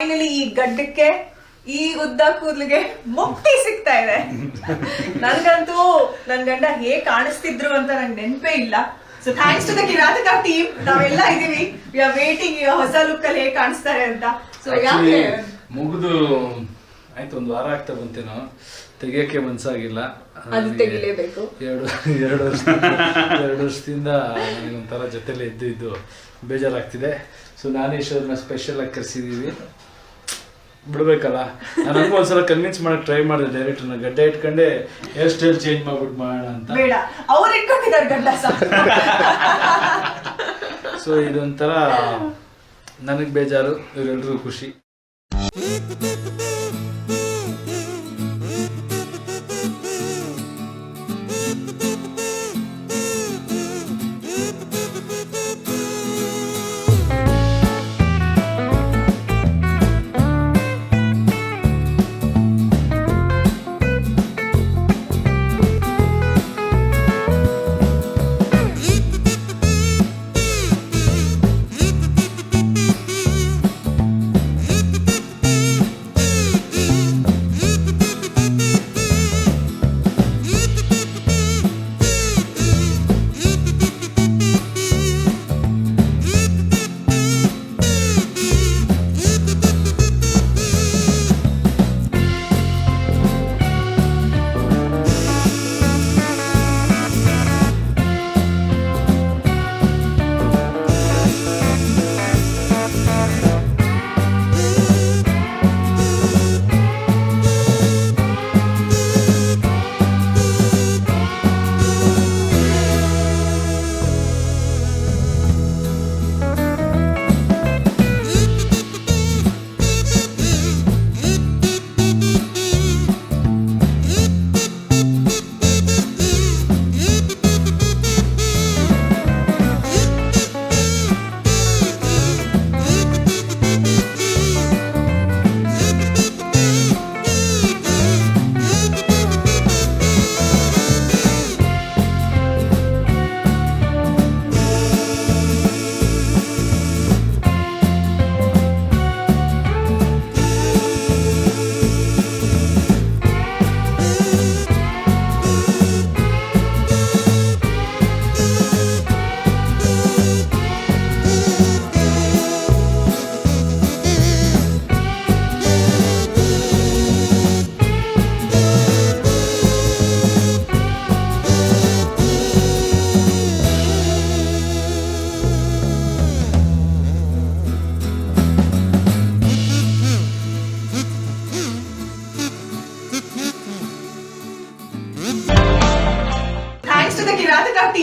Finally ಈ ಗಡ್ಡಕ್ಕೆ ಈ ಉದ್ದ ಕೂದಲಿಗೆ ಮುಕ್ತಿ ಸಿಗ್ತಾ ಇದೆ. ನನ್ಗಂತೂ ನನ್ ಗಂಡ ಹೇಗ್ ಕಾಣಿಸ್ತಿದ್ರು ಅಂತ ನಂಗೆ ನೆನಪೇ ಇಲ್ಲ. So thanks to the Kirataka team, ನಾವೆಲ್ಲ ಇದೀವಿ. ವಿ ಆರ್ ವೇಟಿಂಗ್ ಹೊಸ ಲುಕ್ ಅಲ್ಲಿ ಹೇಗ್ ಕಾಣಿಸ್ತಾರೆ ಅಂತ. ಸೊ ಯಾಕೆ ಮುಗಿದು ಆಯ್ತು, ಒಂದು ವಾರ ಆಗ್ತಾ ಬಂತೇನೋ, ತೆಗಿಯಕ್ಕೆ ಮನ್ಸಾಗಿಲ್ಲ. ಅದು ತೆಗಿಲೇಬೇಕು. ಎರಡು ವರ್ಷದಿಂದ ನನಗೊಂಥರ ಜೊತೆಲೆ ಇದ್ದು ಬೇಜಾರಾಗ್ತಿದೆ. ಸೊ ನಾನೇಶ್ವರನ ಸ್ಪೆಷಲ್ ಆಗಿ ಕರೆಸಿದೀವಿ, ಬಿಡ್ಬೇಕಲ್ಲ. ನಾನು ಒಂದ್ಸಲ ಕನ್ವಿನ್ಸ್ ಮಾಡಕ್ ಟ್ರೈ ಮಾಡಿದೆ ಡೈರೆಕ್ಟರ್ನ, ಗಡ್ಡೆ ಇಟ್ಕೊಂಡೆ ಹೇರ್ ಸ್ಟೈಲ್ ಚೇಂಜ್ ಮಾಡ್ಬಿಟ್ಟು ಮಾಡೋಣ ಅಂತ. ಬೇಡ, ಅವ್ರು ಇಟ್ಕೊಂಡಿದ್ದಾರೆ ಗಡ್ಡ. ಸೊ ಇದೊಂಥರ ನನಗೆ ಬೇಜಾರು, ಇವರೆಲ್ರಿಗೂ ಖುಷಿ. Thanks to the Kirataka team.